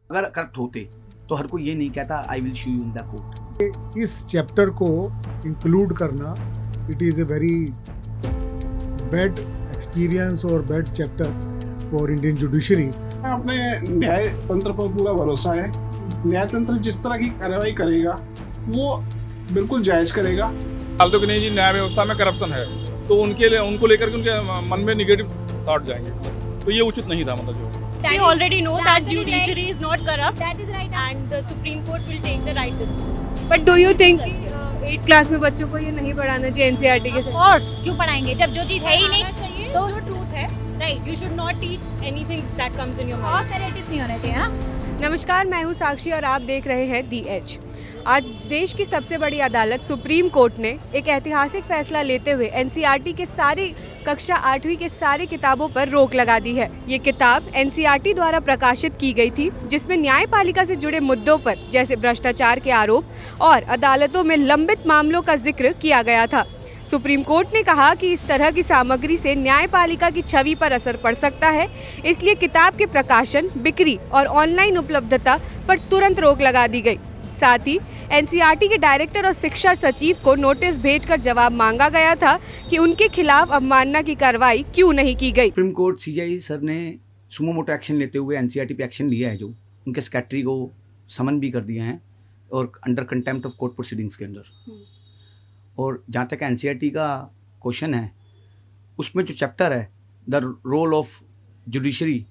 अगर करप्ट होते तो हर कोई ये नहीं कहता I will show you in the court. इस चैप्टर को इंक्लूड करना it is a very bad experience और bad chapter for Indian judiciary. अपने न्याय तंत्र पर पूरा भरोसा है। न्याय तंत्र जिस तरह की कार्रवाई करेगा वो बिल्कुल जायज करेगा। फालतू की नहीं जी, न्याय व्यवस्था में करप्शन है तो उनके लिए उनको लेकर के उनके मन में निगेटिव थॉट जाएंगे, तो ये उचित नहीं था। मतलब जो We already know that That is judiciary is not corrupt That is right. and the Supreme Court will take the right decision. But do you think Yes, yes. 8th class में बच्चों को ये नहीं पढ़ाना चाहिए एनसीईआरटी के Of साथ? course, क्यों पढ़ाएंगे जब जो चीज है ही नहीं। पढ़ाना चाहिए तो- जो truth है, right, you should not teach anything that comes in your और mind. नैरेटिव्स नहीं होने चाहिए ना। नमस्कार, मैं हूँ साक्षी और आप देख रहे हैं दी एज। आज देश की सबसे बड़ी अदालत सुप्रीम कोर्ट ने एक ऐतिहासिक फैसला लेते हुए एनसीईआरटी के सारी कक्षा 8वीं के सारी किताबों पर रोक लगा दी है। ये किताब एनसीईआरटी द्वारा प्रकाशित की गई थी, जिसमें न्यायपालिका से जुड़े मुद्दों पर जैसे भ्रष्टाचार के आरोप और अदालतों में लंबित मामलों का जिक्र किया गया था। सुप्रीम कोर्ट ने कहा कि इस तरह की सामग्री से न्यायपालिका की छवि पर असर पड़ सकता है, इसलिए किताब के प्रकाशन, बिक्री और ऑनलाइन उपलब्धता पर तुरंत रोक लगा दी गई। साथ ही एनसीईआरटी के डायरेक्टर और शिक्षा सचिव को नोटिस भेजकर जवाब मांगा गया था कि उनके खिलाफ अवमानना की कार्रवाई क्यों नहीं की गई। सुप्रीम कोर्ट सीजेआई सर ने सुमो मोटो एक्शन लेते हुए एनसीईआरटी पे एक्शन लिया है, जो उनके सेक्रेटरी को समन भी कर दिए हैं और under contempt of court proceedings के अंदर। और जहाँ तक एनसीईआरटी का क्वेश्चन है, उसमें जो चैप्टर है द रोल ऑफ जुडिशरी,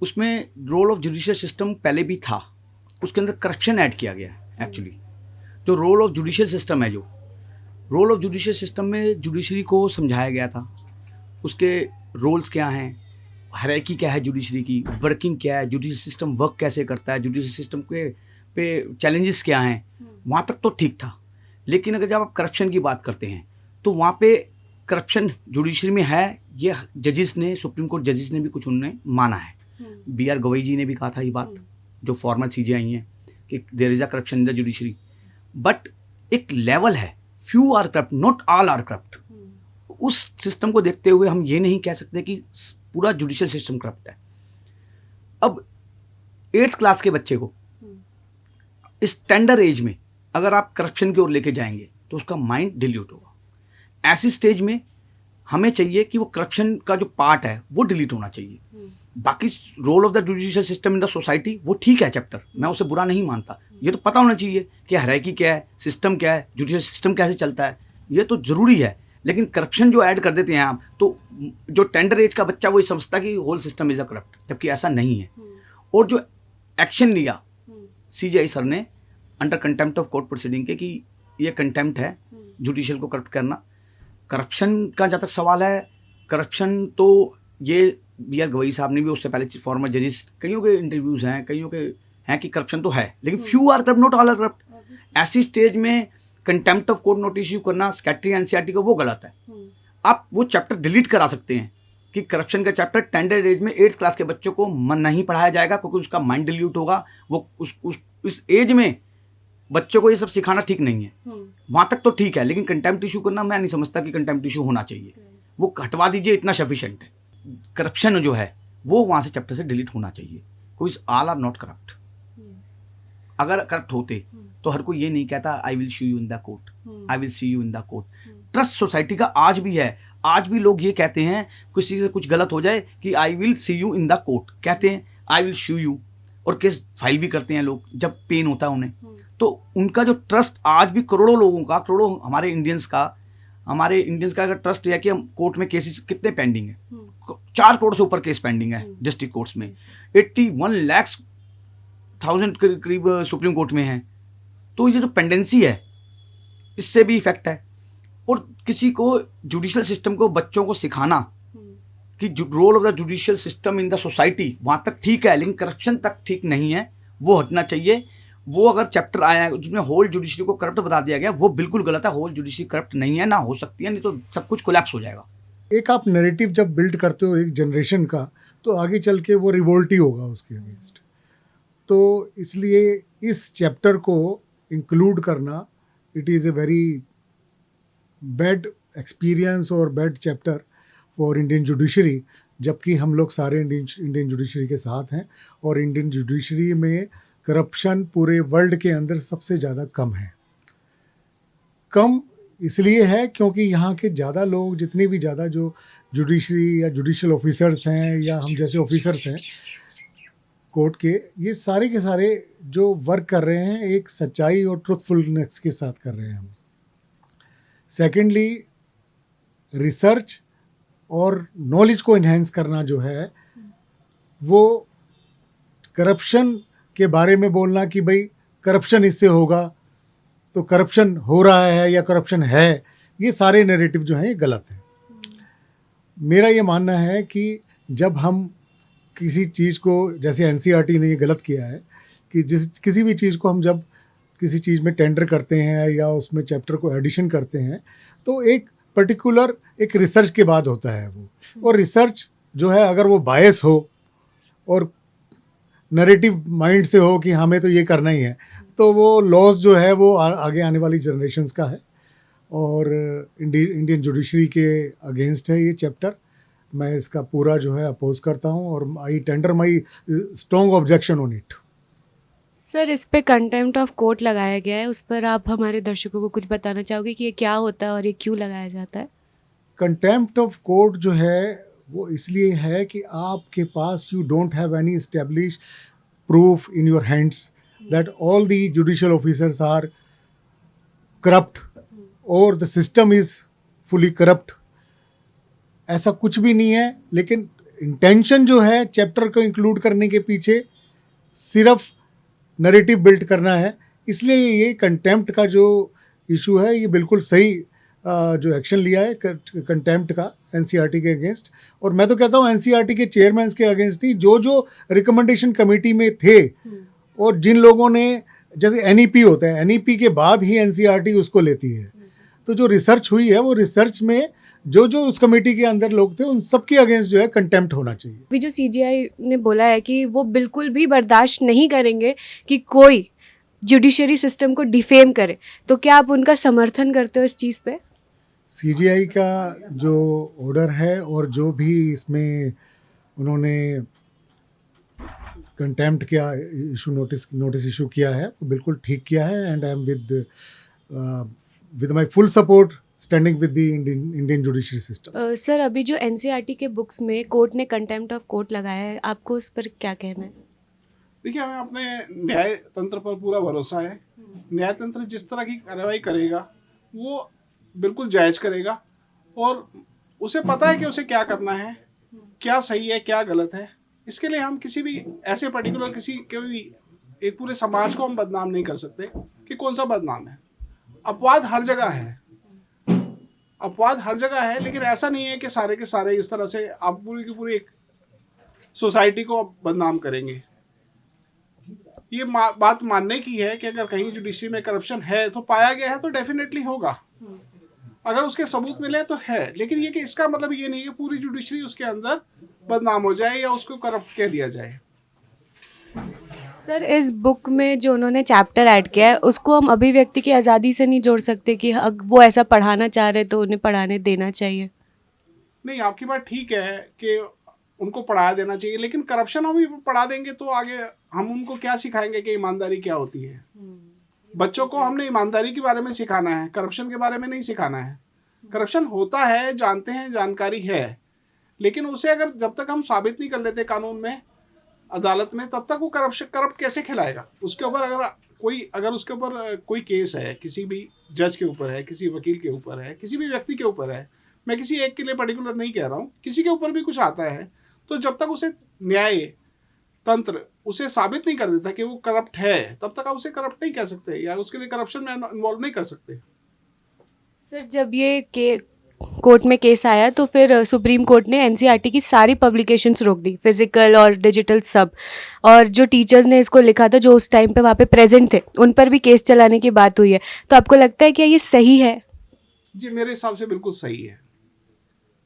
उसमें रोल ऑफ जुडिशियल सिस्टम पहले भी था, उसके अंदर करप्शन ऐड किया गया है। एक्चुअली जो रोल ऑफ जुडिशियल सिस्टम है, जो रोल ऑफ जुडिशियल सिस्टम में जुडिशरी को समझाया गया था, उसके रोल्स क्या हैं, हायरार्की क्या है जुडिशरी की, वर्किंग क्या है, जुडिशियल सिस्टम वर्क कैसे करता है, जुडिशियल सिस्टम के पे चैलेंजेस क्या हैं, वहाँ तक तो ठीक था। लेकिन अगर जब आप करप्शन की बात करते हैं तो वहाँ पे करप्शन जुडिशरी में है, ये जजेस ने, सुप्रीम कोर्ट जजेस ने भी कुछ उन्होंने माना है। BR गवई जी ने भी कहा था ये बात, जो फॉर्मर सीजेआई हैं, कि there is a corruption in the judiciary, but एक लेवल है, few are corrupt not all are corrupt. उस सिस्टम को देखते हुए हम ये नहीं कह सकते कि पूरा जुडिशियल सिस्टम करप्ट है। अब 8th क्लास के बच्चे को इस टेंडर एज में अगर आप करप्शन की ओर लेके जाएंगे तो उसका माइंड डिलीट होगा। ऐसी स्टेज में हमें चाहिए कि वो करप्शन का जो पार्ट है वो डिलीट होना चाहिए। बाकी role of the judicial system in the society वो ठीक है चैप्टर, मैं उसे बुरा नहीं मानता। ये तो पता होना चाहिए कि हायरार्की क्या है, सिस्टम क्या है, जुडिशियल सिस्टम कैसे चलता है, ये तो ज़रूरी है। लेकिन करप्शन जो ऐड कर देते हैं आप, तो जो टेंडर एज का बच्चा वो ये समझता कि whole system is a corrupt, जबकि ऐसा नहीं है। और जो एक्शन लिया सीजेआई सर ने under contempt of court proceeding के, कि ये कंटेम्प्ट है जुडिशियल को करप्ट करना। करप्शन का जहाँ तक सवाल है, करप्शन तो ये BR गवई साहब ने भी, उससे पहले फॉर्मर जजेस, कईयों के इंटरव्यूज़ हैं, कईयों के हैं कि करप्शन तो है, लेकिन few are corrupt not all are corrupt. ऐसी स्टेज में contempt of court notice issue करना सेक्रेटरी एनसीईआरटी को वो गलत है। आप वो चैप्टर डिलीट करा सकते हैं कि करप्शन का चैप्टर टेंडर एज में 8th क्लास के बच्चों को मन नहीं पढ़ाया जाएगा, क्योंकि उसका माइंड डिल्यूट होगा। वो उस एज में बच्चों को ये सब सिखाना ठीक नहीं है। वहाँ तक तो ठीक है, लेकिन कंटेम्प्ट इशू करना, मैं नहीं समझता कि कंटेम्प्ट इशू होना चाहिए। वो हटवा दीजिए, इतना सफिशिएंट है। करप्शन जो है वो वहाँ से चैप्टर से डिलीट होना चाहिए। कोई ऑल आर नॉट करप्ट। अगर करप्ट होते तो हर कोई ये नहीं कहता I will show you in the court, I will see you in the court. Trust society का आज भी है, आज भी लोग ये कहते हैं, किसी से कुछ गलत हो जाए कि I will see you in the court, कहते हैं आई विल शो यू, और केस फाइल भी करते हैं लोग जब पेन होता है उन्हें। तो उनका जो ट्रस्ट आज भी करोड़ों लोगों का, करोड़ों हमारे इंडियंस का अगर ट्रस्ट है कि हम कोर्ट में केसेस कितने पेंडिंग है, 4 करोड़ से ऊपर केस पेंडिंग है डिस्ट्रिक्ट कोर्ट्स में, 81 लाख के करीब सुप्रीम कोर्ट में है। तो ये जो पेंडेंसी है, इससे भी इफेक्ट है। और किसी को जुडिशियल सिस्टम को, बच्चों को सिखाना कि role of the judicial system in the society, वहाँ तक ठीक है, लेकिन करप्शन तक ठीक नहीं है, वो हटना चाहिए। वो अगर चैप्टर आया है जिसमें होल जुडिशरी को करप्ट बता दिया गया, वो बिल्कुल गलत है। होल जुडिशरी करप्ट नहीं है, ना हो सकती है, नहीं तो सब कुछ कोलैप्स हो जाएगा। एक आप नैरेटिव जब बिल्ड करते हो एक जनरेशन का, तो आगे चल के वो रिवोल्ट ही होगा उसके अगेंस्ट। तो इसलिए इस चैप्टर को इंक्लूड करना it is a very bad experience और bad chapter for Indian judiciary, जबकि हम लोग सारे इंडियन जुडिशरी के साथ हैं और इंडियन जुडिशरी में करप्शन पूरे वर्ल्ड के अंदर सबसे ज़्यादा कम है। कम इसलिए है क्योंकि यहाँ के ज़्यादा लोग, जितने भी ज़्यादा जो जुडिशरी या जुडिशल ऑफिसर्स हैं या हम जैसे ऑफिसर्स हैं कोर्ट के, ये सारे के सारे जो वर्क कर रहे हैं एक सच्चाई और ट्रुथफुलनेस के साथ कर रहे हैं हम। सेकेंडली, रिसर्च और नॉलेज को इन्हेंस करना जो है, वो करप्शन के बारे में बोलना कि भाई करप्शन इससे होगा तो करप्शन हो रहा है या करप्शन है, ये सारे नैरेटिव जो हैं ये गलत हैं। मेरा ये मानना है कि जब हम किसी चीज़ को, जैसे एनसीईआरटी ने ये गलत किया है कि किसी भी चीज़ को हम जब किसी चीज़ में टेंडर करते हैं या उसमें चैप्टर को एडिशन करते हैं तो एक पर्टिकुलर एक रिसर्च के बाद होता है वो, और रिसर्च जो है अगर वो बायस हो और नैरेटिव माइंड से हो कि हमें तो ये करना ही है, तो वो लॉस जो है वो आगे आने वाली जनरेशन्स का है और इंडियन जुडिशरी के अगेंस्ट है ये चैप्टर। मैं इसका पूरा जो है अपोज करता हूँ और I tender my strong objection on it. Sir, इस पे कंटेम्प्ट ऑफ कोर्ट लगाया गया है, उस पर आप हमारे दर्शकों को कुछ बताना चाहोगे कि ये क्या होता है और ये क्यों लगाया जाता है? कंटेम्प्ट ऑफ कोर्ट जो है वो इसलिए है कि आपके पास you don't have any establish proof in your hands that all the judicial officers are corrupt और the system is fully corrupt. ऐसा कुछ भी नहीं है, लेकिन इंटेंशन जो है चैप्टर को इंक्लूड करने के पीछे सिर्फ नैरेटिव बिल्ड करना है। इसलिए ये कंटेम्प्ट का जो इशू है ये बिल्कुल सही जो एक्शन लिया है कंटेम्प्ट का एनसीईआरटी के अगेंस्ट। और मैं तो कहता हूँ एनसीईआरटी के चेयरमैन के अगेंस्ट ही, जो रिकमेंडेशन कमेटी में थे और जिन लोगों ने, जैसे एनईपी होता है, एनईपी के बाद ही एनसीईआरटी उसको लेती है, तो जो रिसर्च हुई है वो रिसर्च में जो उस कमेटी के अंदर लोग थे उन सबके अगेंस्ट जो है कंटेम्प्ट होना चाहिए। अभी जो सीजीआई ने बोला है कि वो बिल्कुल भी बर्दाश्त नहीं करेंगे कि कोई जुडिशरी सिस्टम को डिफेम करे, तो क्या आप उनका समर्थन करते हो इस चीज़ पे? सीजीआई का जो ऑर्डर है और जो भी इसमें उन्होंने कंटेम्प्ट किया इशू नोटिस इशू किया है वो बिल्कुल ठीक किया है and I am with my full support standing with the Indian judiciary system. Sir, अभी जो एनसीईआरटी के बुक्स में कोर्ट ने कंटेम्प्ट ऑफ कोर्ट लगाया है, आपको उस पर क्या कहना है? देखिए, हमें अपने न्याय तंत्र पर पूरा भरोसा है। न्याय तंत्र जिस तरह की कार्रवाई करेगा वो बिल्कुल जायज़ करेगा और उसे पता है कि उसे क्या करना है, क्या सही है क्या गलत है। इसके लिए हम किसी भी ऐसे पर्टिकुलर एक पूरे समाज को हम बदनाम नहीं कर सकते कि कौन सा बदनाम है। अपवाद हर जगह है, अपवाद हर जगह है, लेकिन ऐसा नहीं है कि सारे के सारे इस तरह से आप पूरी की पूरी एक सोसाइटी को बदनाम करेंगे। ये बात मानने की है कि अगर कहीं जुडिशरी में करप्शन है तो पाया गया है तो डेफिनेटली होगा, अगर उसके सबूत मिले तो है, लेकिन ये कि इसका मतलब ये नहीं है कि पूरी जुडिशरी उसके अंदर बदनाम हो जाए या उसको करप्ट कह दिया जाए। सर, इस बुक में जो उन्होंने चैप्टर ऐड किया है उसको हम अभिव्यक्ति की आज़ादी से नहीं जोड़ सकते कि वो ऐसा पढ़ाना चाह रहे तो उन्हें पढ़ाने देना चाहिए? नहीं, आपकी बात ठीक है कि उनको पढ़ा देना चाहिए, लेकिन करप्शन हम भी पढ़ा देंगे तो आगे हम उनको क्या सिखाएंगे कि ईमानदारी क्या होती है। बच्चों को हमने ईमानदारी के बारे में सिखाना है, करप्शन के बारे में नहीं सिखाना है। करप्शन होता है, जानते हैं, जानकारी है, लेकिन उसे अगर जब तक हम साबित नहीं कर लेते कानून में, अदालत में, तब तक वो करप्ट कैसे खिलाएगा। उसके ऊपर अगर उसके ऊपर कोई केस है, किसी भी जज के ऊपर है, किसी वकील के ऊपर है, किसी भी व्यक्ति के ऊपर है, मैं किसी एक के लिए पर्टिकुलर नहीं कह रहा हूँ, किसी के ऊपर भी कुछ आता है, तो जब तक उसे न्याय तंत्र उसे साबित नहीं कर देता कि वो करप्ट है, तब तक आप उसे करप्ट नहीं कह सकते या उसके लिए करप्शन में इन्वॉल्व नहीं कर सकते। सर, जब ये कोर्ट में केस आया तो फिर सुप्रीम कोर्ट ने एनसीईआरटी की सारी पब्लिकेशंस रोक दी, फिजिकल और डिजिटल सब, और जो टीचर्स ने इसको लिखा था जो उस टाइम पे वहाँ पे प्रेजेंट थे उन पर भी केस चलाने की बात हुई है, तो आपको लगता है क्या ये सही है? जी, मेरे हिसाब से बिल्कुल सही है।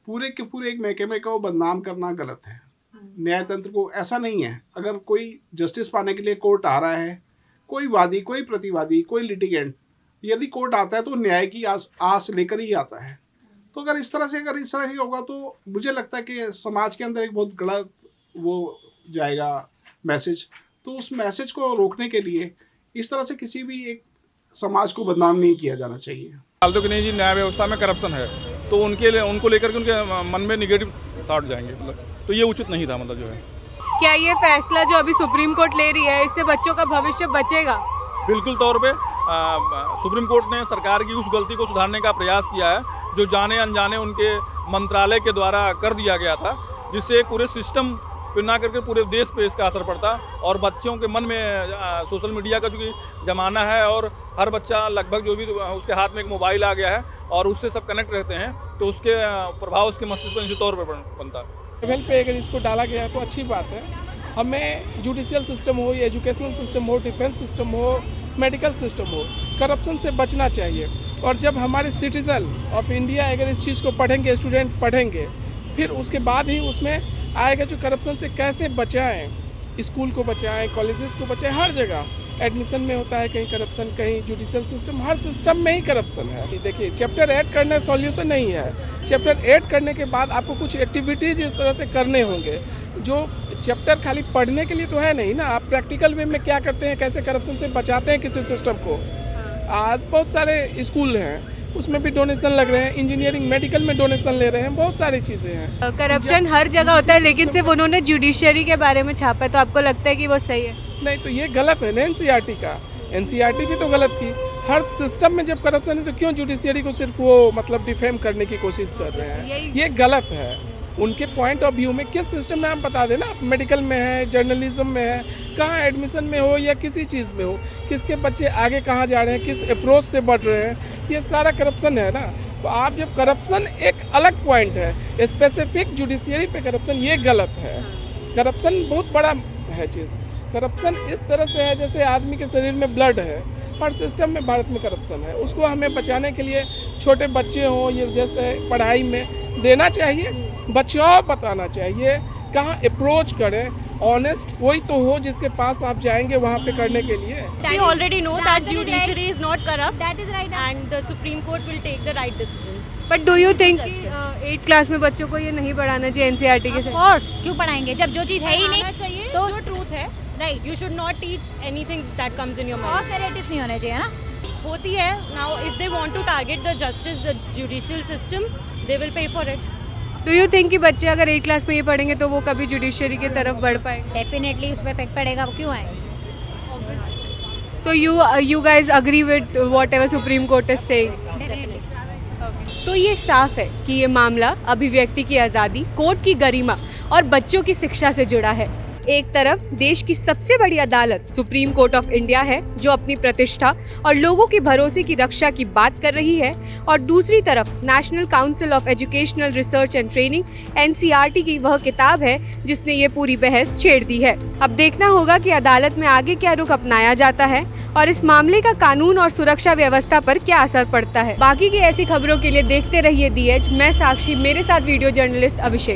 पूरे के पूरे एक महकमे को बदनाम करना गलत है। न्याय तंत्र को ऐसा नहीं है, अगर कोई जस्टिस पाने के लिए कोर्ट आ रहा है, कोई वादी, कोई प्रतिवादी, कोई लिटिगेंट यदि कोर्ट आता है तो न्याय की आस लेकर ही आता है। तो अगर इस तरह ही होगा तो मुझे लगता है कि समाज के अंदर एक बहुत गलत वो जाएगा मैसेज। तो उस मैसेज को रोकने के लिए इस तरह से किसी भी एक समाज को बदनाम नहीं किया जाना चाहिए। डाल दो कि नहीं जी न्याय व्यवस्था में करप्शन है, तो उनको लेकर के उनके मन में निगेटिव थॉट जाएंगे, मतलब तो ये उचित नहीं था, मतलब जो है। क्या ये फैसला जो अभी सुप्रीम कोर्ट ले रही है इससे बच्चों का भविष्य बचेगा? बिल्कुल तौर पे सुप्रीम कोर्ट ने सरकार की उस गलती को सुधारने का प्रयास किया है जो जाने अनजाने उनके मंत्रालय के द्वारा कर दिया गया था, जिससे पूरे सिस्टम पे ना करके पूरे देश पे इसका असर पड़ता और बच्चों के मन में सोशल मीडिया का चूँकि ज़माना है और हर बच्चा लगभग जो भी उसके हाथ में एक मोबाइल आ गया है और उससे सब कनेक्ट रहते हैं, तो उसके प्रभाव उसके मस्तिष्क पर निश्चित तौर पर बनता है। लेवल पे अगर इसको डाला गया तो अच्छी बात है। हमें जुडिशियल सिस्टम हो या एजुकेशनल सिस्टम हो, डिफेंस सिस्टम हो, मेडिकल सिस्टम हो, करप्शन से बचना चाहिए। और जब हमारे सिटीजन ऑफ इंडिया अगर इस चीज़ को पढ़ेंगे, स्टूडेंट पढ़ेंगे, फिर उसके बाद ही उसमें आएगा जो करप्शन से कैसे बचाएं, स्कूल को बचाएं, कॉलेजेस को बचाएं। हर जगह एडमिशन में होता है कहीं करप्शन, कहीं जुडिशियल सिस्टम, हर सिस्टम में ही करप्शन है। देखिए चैप्टर 8 करना सॉल्यूशन नहीं है। चैप्टर 8 करने के बाद आपको कुछ एक्टिविटीज़ इस तरह से करने होंगे जो चैप्टर खाली पढ़ने के लिए तो है नहीं ना। आप प्रैक्टिकल वे में क्या करते हैं, कैसे करप्शन से बचाते हैं किसी सिस्टम को। आज बहुत सारे स्कूल हैं उसमें भी डोनेशन लग रहे हैं, इंजीनियरिंग मेडिकल में डोनेशन ले रहे हैं, बहुत सारी चीज़ें हैं। करप्शन हर जगह होता है, लेकिन सिर्फ उन्होंने जुडिशरी के बारे में छापा है, तो आपको लगता है कि वो सही है? नहीं, तो ये गलत है ना एनसीईआरटी का। एनसीईआरटी भी तो गलत की। हर सिस्टम में जब करप्शन है तो क्यों जुडिशरी को सिर्फ वो मतलब डिफेम करने की कोशिश कर रहे हैं? ये गलत है। उनके पॉइंट ऑफ व्यू में किस सिस्टम में आप बता देना, मेडिकल में है, जर्नलिज्म में है, कहाँ एडमिशन में हो या किसी चीज़ में हो, किसके बच्चे आगे कहाँ जा रहे हैं, किस अप्रोच से बढ़ रहे हैं, ये सारा करप्शन है ना। तो आप जब करप्शन एक अलग पॉइंट है, स्पेसिफिक जुडिशरी पे करप्शन, ये गलत है। करप्शन बहुत बड़ा है चीज़। करप्शन इस तरह से है जैसे आदमी के शरीर में ब्लड है। हर सिस्टम में भारत में करप्शन है। उसको हमें बचाने के लिए छोटे बच्चे हों, ये जैसे पढ़ाई में देना चाहिए, बचाव बताना चाहिए, कहाँ अप्रोच करें। ऑनेस्ट कोई तो हो जिसके पास आप जाएंगे वहाँ पे करने के लिए। We already know that judiciary is not corrupt, That is right. and the Supreme Court will take the right decision. But do you think Justice. 8th class में बच्चों को ये नहीं पढ़ाना चाहिए एनसीईआरटी के Of साथ? course, क्यों पढ़ाएंगे जब जो चीज़ है ही पढ़ाना नहीं। चाहिए तो जो ट्रूथ है। Right, You should not teach anything that comes in your और mind. नैरेटिव्स नहीं होने चाहिए ना। होती है। Now, if they want to target the justice, the judicial system, they will pay for it. Do you think कि बच्चे अगर 8th क्लास में ये पढ़ेंगे तो वो कभी जुडिशरी की तरफ बढ़ पाएंगे? डेफिनेटली उस पर इफेक्ट पड़ेगा, वो क्यों आएंगे। तो you guys agree with what ever supreme court is saying? Definitely. तो ये साफ है कि ये मामला अभिव्यक्ति की आज़ादी, कोर्ट की गरिमा और बच्चों की शिक्षा से जुड़ा है। एक तरफ देश की सबसे बड़ी अदालत सुप्रीम कोर्ट ऑफ इंडिया है जो अपनी प्रतिष्ठा और लोगों के भरोसे की रक्षा की बात कर रही है, और दूसरी तरफ national council of educational research and training NCERT की वह किताब है जिसने ये पूरी बहस छेड़ दी है। अब देखना होगा कि अदालत में आगे क्या रुख अपनाया जाता है और इस मामले का कानून और सुरक्षा व्यवस्था पर क्या असर पड़ता है। बाकी की ऐसी खबरों के लिए देखते रहिए दी एज। मैं साक्षी, मेरे साथ वीडियो जर्नलिस्ट अभिषेक।